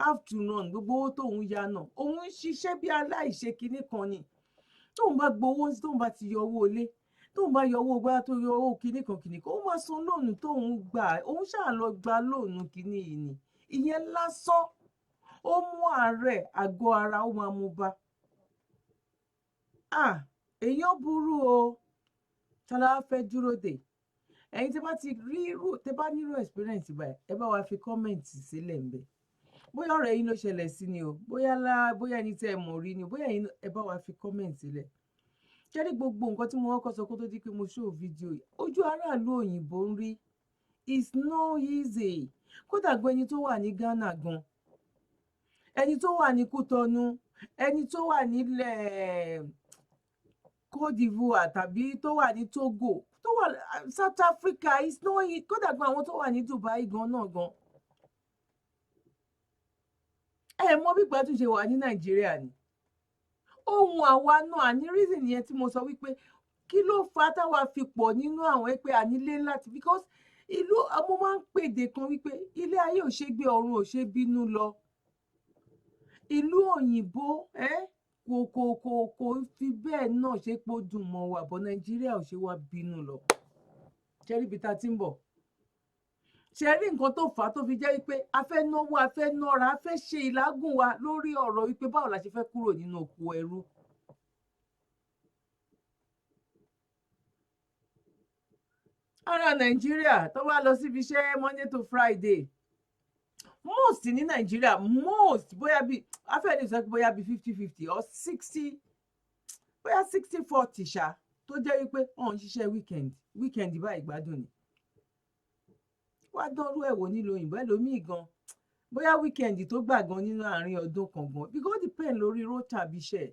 afternoon gbogbo owó tóun ya náà òun ń ṣiṣẹ́ bí aláìṣe kinní kan ni tóun bá gbowó tóun bá ti yọ owó ilé tóun bá yọ owó gbá tó yọ owó kinní kan ó máa san lóònù tóun gbà òun ṣáà lọ gba lóònù kinní yìí ni ìyẹn lásán ó mú àárẹ̀ àgọ́ ara ó máa mú bá èèyàn burú o tọ́lá fẹ́ dúró dè ẹ̀yin tẹ́ bá ti rí tẹ́ bá nírú experience báyìí ẹ bá wa fi kọ́mẹ̀ntì sílẹ̀ ńbẹ̀ bóyá ọ̀rọ̀ yín ló ṣẹlẹ̀ sí ni o bóyá ẹni tẹ́ ẹ mọ̀ rí ni bóyá ẹ bá wa fi kọ́mẹ̀ntì sílẹ̀ kẹ́rí gbogbo nǹkan tí mo kọ́kọ́ sọ kó tó di pé mo show fídíò yìí ojú aráàlú òyìnbó ń rí it's no easy kódà gbọ́ ẹni tó wà ní Ghana gan ẹni tó wà ní Kútọ́nù ẹni tó wà nílẹ̀ Côte d'Ivoire tàbí tó wà ní Togo tó wà South Africa is no kódà gan àwọn tó wà ní Dubai gan náà gan mọ̀ bí gbádùn ṣe wà ní Nàìjíríà ni ohun àwa náà àní reason yẹn tí mo sọ wípé kí ló fà á táwa fi pọ̀ nínú àwọn pé ànílé láti because ìlú mo máa ń pèdè kan wípé ilé ayé ò ṣe gbé ọ̀run ò ṣe bínú lọ ìlú òyìnbó kò fi bẹ́ẹ̀ náà ṣe pé ó dùn mọ́ wa bọ́ Nàìjíríà ò ṣe wá bínú lọ ṣẹ́rí ibi tá a ti ń bọ̀ ṣẹ́rí nǹkan tó fà á tó fi jẹ́ wípé a fẹ́ náwó a fẹ́ nọ́ra a fẹ́ ṣe ìlágùn wa lórí ọ̀rọ̀ wípé báwo la ṣe fẹ́ kúrò nínú oko ẹrú. Ará Nàìjíríà tó wá lọ síbi iṣẹ́ Monday to Friday most ní Nàìjíríà most bóyá bíi afẹ́ni sọ pé bóyá bíi 50-50 or 60 bóyá 60-40 ṣá tó jẹ́ wípé wọ́n ń ṣiṣẹ́ weekend báyìí gbádùn ni wá dánrú ẹ̀wò nílò òyìnbó ẹlòmíì gan bóyá weekend tó gbà gan nínú àárín ọdún kan gan because depend lórí rota bí iṣẹ́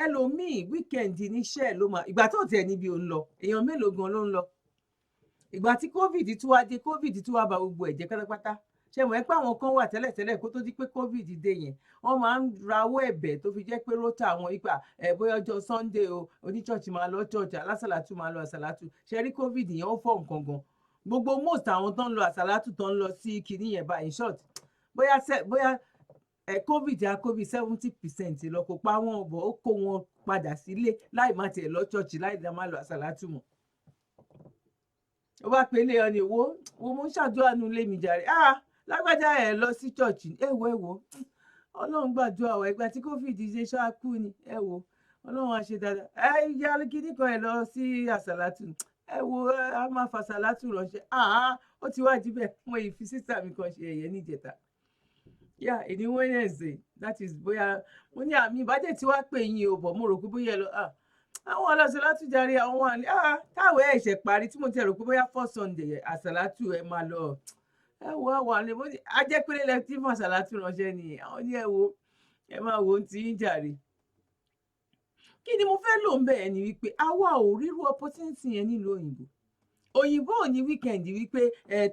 ẹlòmíì weekend níṣẹ́ ló máa ìgbà tó tiẹ̀ níbi òun lọ èèyàn mélòó gan ló ń lọ ìgbà tí covid tún wá dé covid tún wá ba gbogbo ẹ̀jẹ̀ pátápátá ṣe mọ̀ ẹ́ pé àwọn kan wà tẹ́lẹ̀tẹ́lẹ̀ kó tó di pé covid dé yẹn wọ́n máa ń rawọ́ ẹ̀bẹ̀ tó fi jẹ́ pé rota àwọn ipa bóyá ọjọ́ sunday o oníṣọ́ọ̀ṣì máa lọ church alásàlátù máa lọ àsàlátù ṣe rí covid yẹn ó fọ́ nǹkan gan gbogbo most àwọn tó ń lọ àsàlátù tó ń lọ sí kinní yẹn bá in short bóyá covid a covid 70% lọ kó pa wọn bọ̀ ó kó wọn padà sílé láì má tiẹ̀ lọ church láì dá má lọ àsàlátù mọ́. Ó bá pe ilé ọ ní wo mo ń ṣàdúrà nu ilé mi jàre lágbájá ẹ̀ lọ sí church ẹ wo Ọlọ́run gbàdúrà wa ìgbà tí covid ṣe ṣáàkú ni ẹ wo Ọlọ́run á ṣe dáadáa ìyá kíní kan ẹ lọ sí àsàlátù ẹ wo a máa fàsàlátù ránṣẹ́ ó ti wá jí bẹ́ẹ̀ mo yìí fi sísà mi kan ṣe ẹ̀yẹ níjẹta èdè Wednesday that is bóyá mo ní àmì ìbàdàn tí wàá pè yín o bọ̀ mo rò pé bóyá ẹ lọ àwọn àsàlátù jàre àwọn wà ní táwọn ẹ̀ṣẹ̀ parí tí mo ti rò pé bóyá first Sunday àsàlátù ẹ máa lọ ẹ wo àwọn àlè mo ní ajẹ́pẹ́lẹ́ lẹ tí fún àsàlátù ránṣẹ́ ni àwọn ní ẹ wo ẹ máa wo ti ń jàre. Kí ni mo fẹ́ lò ń bẹ̀ ni wípé àwa ò ríru opportunity yẹn nílùú òyìnbó ò ní weekend wípé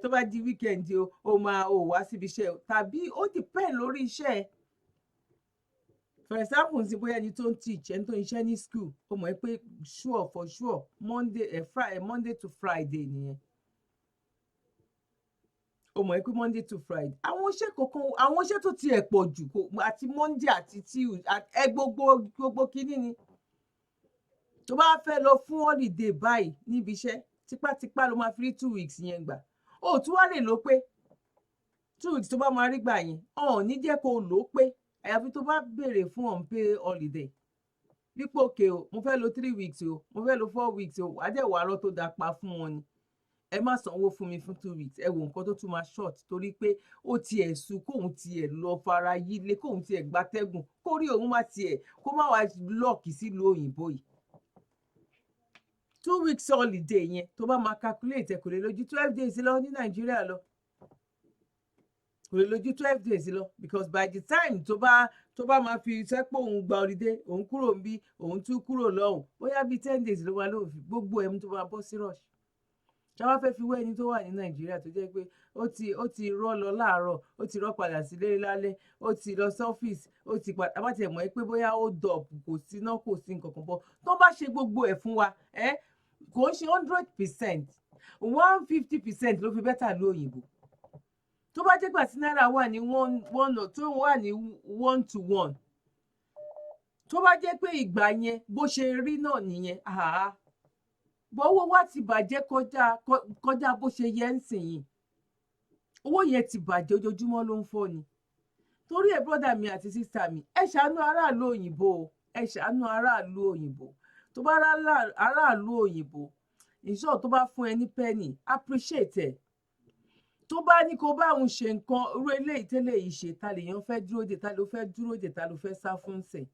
tó bá di weekend o máa wá síbi iṣẹ́ tàbí ó depend lórí iṣẹ́. For example ní bóyá ẹni tó ń teach ẹni tó ń ṣiṣẹ́ ní school ó mọ̀ pé for sure Monday to Friday nìyẹn ó mọ̀ pé Monday to Friday àwọn iṣẹ́ tó tiẹ̀ pọ̀ jù àti Monday àti Tuesday gbogbo kínní ni tó bá fẹ́ lọ fún holiday báyìí níbi iṣẹ́ tipátipá ló máa fi rí 2 weeks yẹn gbà ó tún wá lè lò pé 2 weeks tó bá máa rí gbà yẹn ní jẹ́ kó lò pé àyàfi tó bá béèrè fún unpaid holiday dípò òkè mo fẹ́ lò 3 weeks mo fẹ́ lò 4 weeks àdẹ̀wò àárọ̀ tó dáa pa fún wọn ni ẹ má sanwó fún mi fún 2 weeks ẹ wo nǹkan tó tún máa short torí pé ó tiẹ̀ sùn kóun tiẹ̀ lọ fara yílé kóun tiẹ̀ gbatẹ́gùn kórí òun má tiẹ̀ kó má wá lọ́ọ̀kì sílùú òyìnbó yìí 2 weeks holiday yẹn tó bá máa calculate kò lè lójú 12 days lọ ní Nàìjíríà lọ kò lè lójú 12 days lọ because by the time tó bá máa fi sẹ́pọ̀ òun gba holiday òun kúrò ń bí òun tún kúrò lọ́hùn bóyá bíi 10 days ló wà lóhùn fi gbogbo ẹ̀mú tó máa bọ́ sí rush ṣáwá fẹ́ fi wé ẹni tó wà ní Nàìjíríà tó jẹ́ pé ó ti rọ́ lọ láàárọ̀ ó ti rọ́ padà sílé lálẹ́ ó ti lọ sọ́fíìsì ó ti padà bá tiẹ̀ mọ̀ pé bóyá ó dọ̀pù kò sí náà kò sí nǹkan kan bọ́ tó bá ṣe gbogbo ẹ̀ fún wa kò ń ṣe 100% 150% ló fi bẹ́tà ló òyìnbó tó bá jẹ́ gbà tí náírà wà ní tó wà ní 1 to 1 tó bá jẹ́ pé ìgbà yẹn bó ṣe rí náà nìyẹn owó wa ti bàjẹ́ kọjá bó ṣe yẹ ń sìn yìí owó yẹn ti bàjẹ́ ojoojúmọ́ ló ń fọ́ ni torí ẹ̀ brọ́dà mi àti sísá mi ẹ ṣàánú aráàlú òyìnbó ẹ ṣàánú aráàlú òyìnbó tó bá aráàlú òyìnbó ìṣọ́ tó bá fún ẹ ní penny appreciate ẹ̀ tó bá ní kó bá òun ṣe nǹkan irú eléyìí tẹ́lẹ̀ yìí ṣe ta lèèyàn fẹ́ dúró dè ta ló fẹ́ sá fún sẹ̀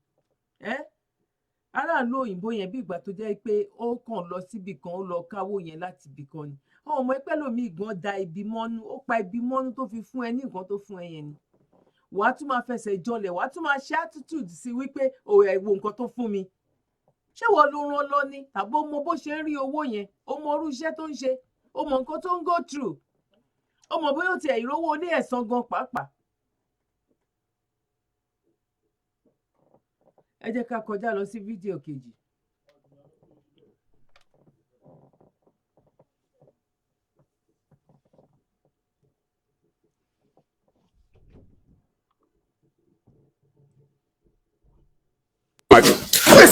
aráàlú òyìnbó yẹn bí ìgbà tó jẹ́ pé ó kàn lọ síbì kan ó lọ káwó yẹn láti ibì kan ni ọmọ ẹgbẹ́ lómi gan da ibi mọ́nú ó pa ibi mọ́nú tó fi fún ẹ ní nǹkan tó fún ẹ yẹn ni wàá tún máa fẹsẹ̀ jọlẹ̀ wàá tún máa ṣe attitude sí wípé ẹ wo nǹkan tó fún mi ṣé wọ́n ló rán lọ ni tàbí ó mọ bó ṣe ń rí owó yẹn ó mọ irú iṣẹ́ tó ń ṣe ó mọ nǹkan tó ń go through ó mọ bóyá ó tiẹ̀ ìrówó ilé ẹ̀san gan pàápàá. ẹ jẹ́ ká kọjá lọ sí fídíò kejì.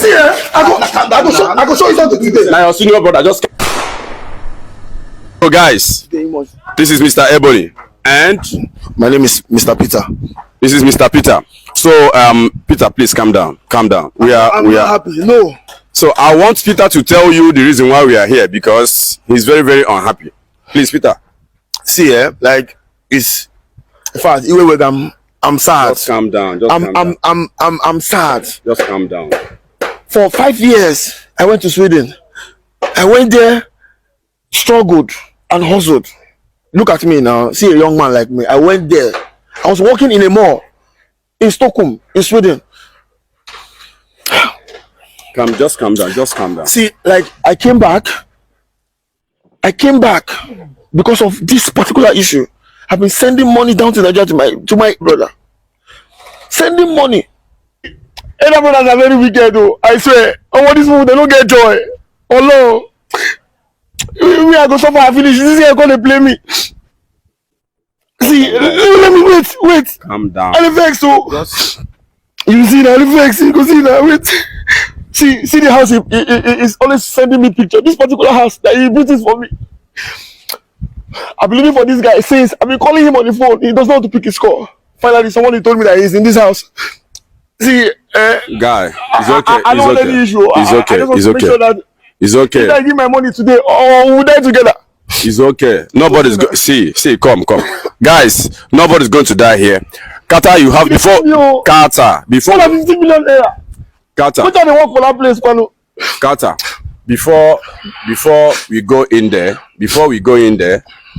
See, I go show you something today. Now your senior brother just. So guys, this is Mr. Ebony, and My name is Mr. Peter. this is Mr. Peter. So Peter, please calm down. Calm down. We are I'm not happy. No. So I want Peter to tell you the reason why we are here because he's very, very unhappy. Please, Peter. See, like it's. In fact, even with I'm sad. Just calm down. Just calm down. I'm sad. Just calm down. For 5 years, I went to Sweden. I went there, struggled and hustled. Look at me now. See a young man like me. I went there. I was working in a mall in Stockholm, in Sweden. Just calm down. Just calm down. See, like I came back because of this particular issue. I've been sending money down to Nigeria to my brother. Sending money. Elder brothers are very wicked though. I swear. All these people, they don't get joy. Oh no. We are going to suffer and finish. This is going to play me. See, let me wait. Calm down. I vex so. You see now, I vex. You go see now. Wait. See the house. He is always sending me picture. This particular house that he built this for me. I've been looking for this guy since. I've been calling him on the phone. He does not want to pick his call. Finally, someone told me that he's in this house. See, guy, it's okay. I don't want any issue. It's okay. I just want It's to make okay. sure that It's okay. if I give my money today, or we die together. It's okay. Nobody's going. See, come. Guys, nobody's going to die here. Carter, you have before. Carter, before. 150 million naira. Carter. Which are they work for that place, Kwano? Carter, before we go in there,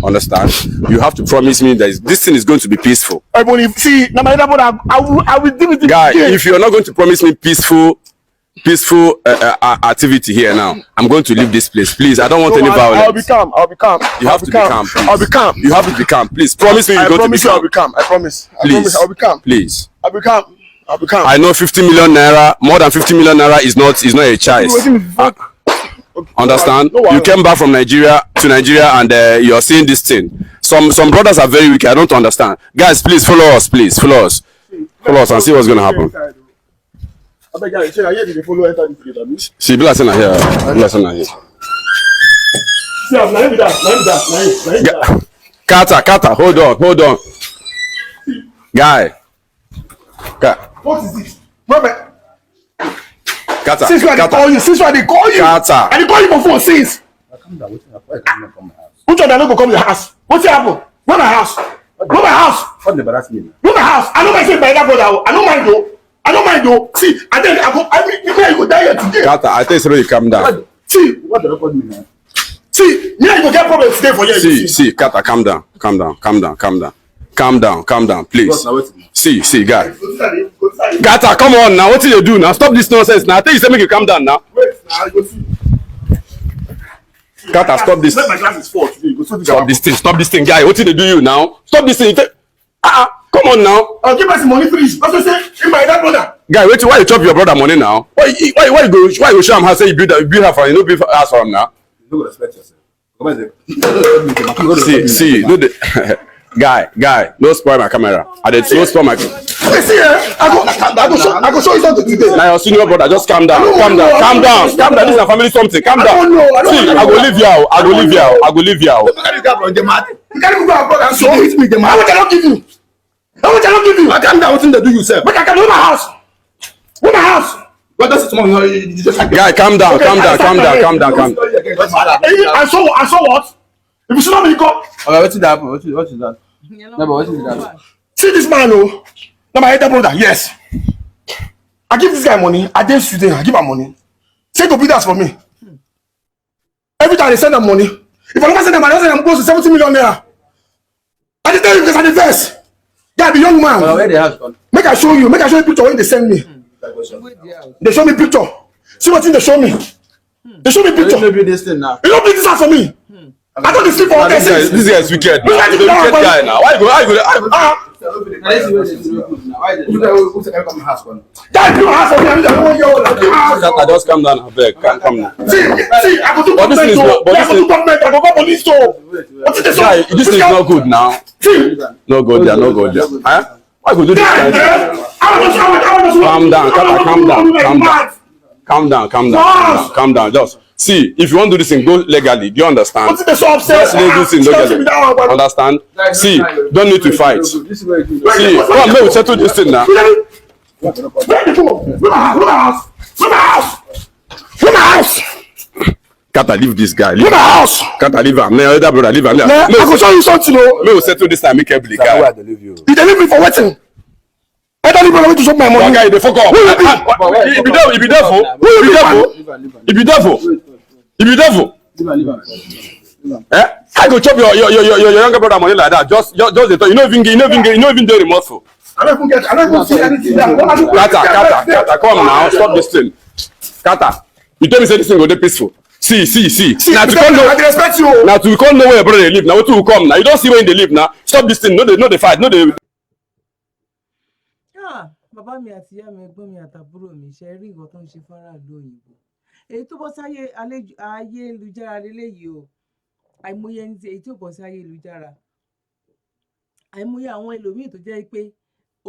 understand? You have to promise me that this thing is going to be peaceful. See, now my brother, I will deal with it. Guy, again. if you're not going to promise me peaceful activity here now, I'm going to leave this place. Please, I don't want any violence. I'll be calm. You have to be calm. Please. I'll be calm. You have to be calm. Please, promise me you're going to be calm. I'll be calm. I promise. Please, I'll be calm. Please. I'll be calm. I know 50 million naira, more than 50 million naira is not a choice. Understand? You came back from Nigeria and you're seeing this thing. Some brothers are very weak. I don't understand. Guys, please follow us. Follow us and see what's going to happen. See, be like saying here. Carter, hold on. Guy. What is this? Robert. Carter. Since when they call you? Carter. And they call you for phone since. Which one not go come to your house? What's happened? Not my house. What embarrass me? Not my house. I know myself by that brother. I don't mind though. See, and then you go die here today. Carter, I tell you, calm down. See, What the record me now? see, me and you go get problems today for you. See, Carter, calm down, please. See, guy. Carter, come on now. What do you do now? Stop this nonsense now. I think you said make you calm down now. Wait, now you go see. Carter, stop this. My glass is full today. Go Stop this thing, guy. What did they do you now? Stop this thing. Come on now. I'll give us money, please. That's what I say. In my that brother. Guy, wait, why you chop your brother money now? Why you go show him how say you build her for you, no build house for him now? You don't respect yourself. Come on, See, no the guy, no spoil my camera. I did no spoil my. See, I go show you something today. Now your senior brother, just calm down. This is a family something. Calm down. See, I go leave you out. You can't even go abroad and so hit me. How much I don't give you? I calm down. What's in the do yourself? But I can do my house. Where my house? What does it tomorrow? You just Guy, calm down. And so what? If you should not be go. What is that? What is that? No, but what is that? See this man, oh. Now my elder brother, yes. I give this guy money. I didn't student. I give him money. Say go be that for me. Every time they send them money, if I never send them money, I send them close to 70 million naira. I just tell you because I invest. Guy, be young man. Where the house gone? Make I show you picture when they send me. They show me picture. See what thing they show me. They show me picture. You don't this thing now. You don't bring this out for me. I don't sleep for hotel. This guy is wicked. He's a wicked guy now. Why go? Guy, you have for me. I'm Carter, just calm down, beg. Calm down. See, I go to government. I go to police store. What is this? Guy, this is not good now. See, No good there. Huh? Why go do this? Calm down, Carter. Calm down. Just see, if you want to do this thing, go legally. Do you understand? what is this so upset? Just do this thing legally. Understand? See, don't need to fight. See, come on, we settle this thing now. Where my house? Carter, leave this guy. Where my house? Carter, leave him. No, other brother, leave him. I go show you something, oh. We will settle this time amicably, guy. You dey leave me for wetin? I don't even want to show my money. One guy, they fuck up. He be devil. Eh? I go chop your younger brother money like that. Just the talk. You know even do remorseful. I don't even see anything there. Carter, come now. Stop this thing. Carter, you tell me say this thing go dey peaceful. See. Now to come know. I respect you. Now to come know where your brother live. Now to come now. You don't see where they live now. Stop this thing. No they fight. No they. Bàbá mi àti ìyá mi ẹ̀gbọ́n mi àtàbúrò mi ṣe rí nǹkan tó ń ṣe fáráàlú òyìnbó èyí tó bọ́ sáyé ayélujára lélẹ́yìí o àìmọye ẹni tí èyí tó bọ́ sí ayélujára àìmọye àwọn ẹlòmíì tó jẹ́ pé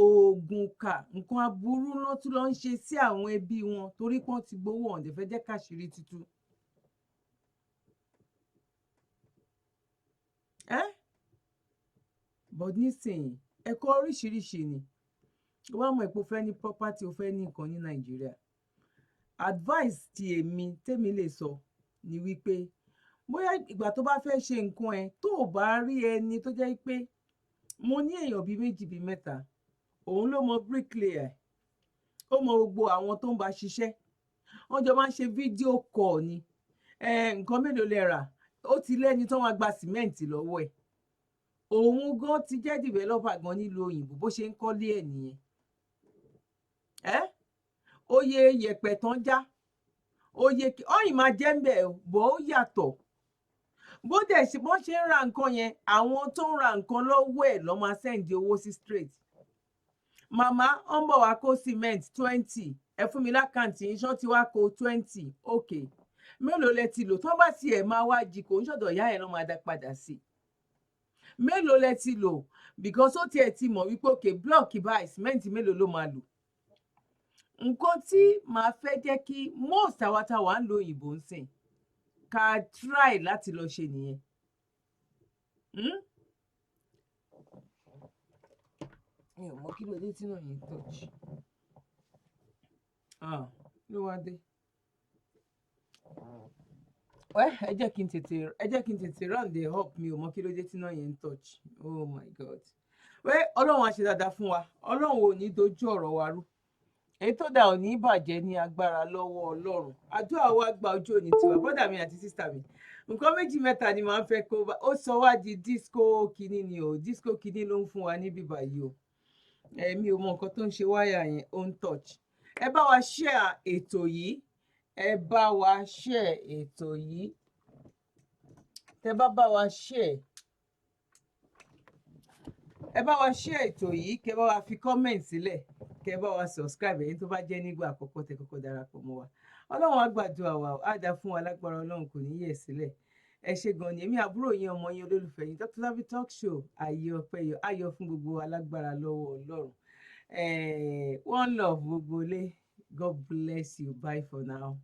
oògùn kà nǹkan aburú náà tún lọ ń ṣe sí àwọn ẹbí wọn torí pọ́n ti gbowó ọ̀ǹdẹ̀ fẹ́ jẹ́ káṣírí tútù. But nísìnyí ẹ̀kọ́ oríṣiríṣi ni ó wá mọ̀ pé o fẹ́ ní property o fẹ́ ní nǹkan ní Nàìjíríà. Advice ti èmi tèmi lè sọ ni wípé bóyá ìgbà tó bá fẹ́ ṣe nǹkan ẹ tó o bá rí ẹni tó jẹ́ pé mo ní èèyàn bíi méjì bíi mẹ́ta òun ló mọ bricklayer ó mọ gbogbo àwọn tó ń bá ṣiṣẹ́ wọ́n jọ máa ń ṣe fídíò call ni nǹkan mélòó lẹ rà ó ti lẹ́ni tó wọ́n gba sìmẹ́ǹtì lọ́wọ́ ẹ̀ òun gan ti jẹ́ developer gan nílùú òyìnbó bó ṣe ń kọ́lé ẹ̀ nìyẹn oye yẹ̀pẹ̀ tán já oye ọyìn máa jẹ́ ń bẹ̀ bọ́ ó yàtọ̀ bó dẹ̀ ṣe bọ́n ṣe ń ra nǹkan yẹn àwọn tó ń ra nǹkan lọ́wọ́ ẹ̀ lọ́ máa sẹ́ǹdì owó sí straight màmá ó ń bọ̀ wá kó cement 20 ẹ fún mi lákàntì iṣan tí wá kó 20 ok mélòó lẹ ti lò tó bá tiẹ̀ máa wá jí kò ń ṣọ̀dọ̀ ìyá ẹ̀ lọ́ máa dá padà sí mélòó lẹ ti lò because ó tiẹ̀ ti mọ̀ wípé òkè blọọkì báyìí cement mélòó ló máa lò nǹkan tí màá fẹ́ jẹ́ kí most àwátàwà ń lo òyìnbó ń sìn ká try láti lọ ṣe nìyẹn. Mi ò mọ kí ló dé tí náà yẹn touch ló wá dé. ẹ jẹ́ kí n tètè round the up mi ò mọ kí ló dé tí náà yẹn touch oh my god. Ọlọ́run á ṣe dáadáa fún wa Ọlọ́run ò ní dojú ọ̀rọ̀ wa rú èyí tó dà ò ní bàjẹ́ ní agbára lọ́wọ́ Ọlọ́run àdúrà wa gba ojú òní tiwa bọ́dà mi àti sísítà mi nǹkan méjì mẹ́ta ni màá fẹ́ kó ó sọ wá di disco kínní ni o disco kínní ló ń fún wa níbí báyìí o mi ò mọ nǹkan tó ń ṣe wáyà yẹn on touch ẹ bá wa share ètò yìí ẹ bá wa share ètò yìí tẹ bá wa share ẹ bá wa share ètò yìí kẹ bá wa fi comment sílẹ̀ kẹ bá wa subscribe ẹ̀yin tó bá jẹ́ nígbà àkọ́kọ́ tẹ kọ́kọ́ darapọ̀ mọ́ wa Ọlọ́run á gbàdúrà wa á dá fún wa lágbára Ọlọ́run kò ní yẹ̀ sílẹ̀ ẹ ṣé gan ni èmi àbúrò yín ọmọ yín olólùfẹ́ yín Dr. Zabby Talk Show ayé ọpẹ́ ayọ̀ fún gbogbo alágbára lọ́wọ́ Ọlọ́run one love gbogbo lé God bless you bye for now.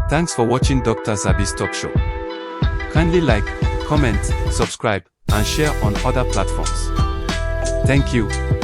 Thanks for watching Dr. Zabby's Talk Show. Kindly like, comment, subscribe, and share on other platforms. Thank you.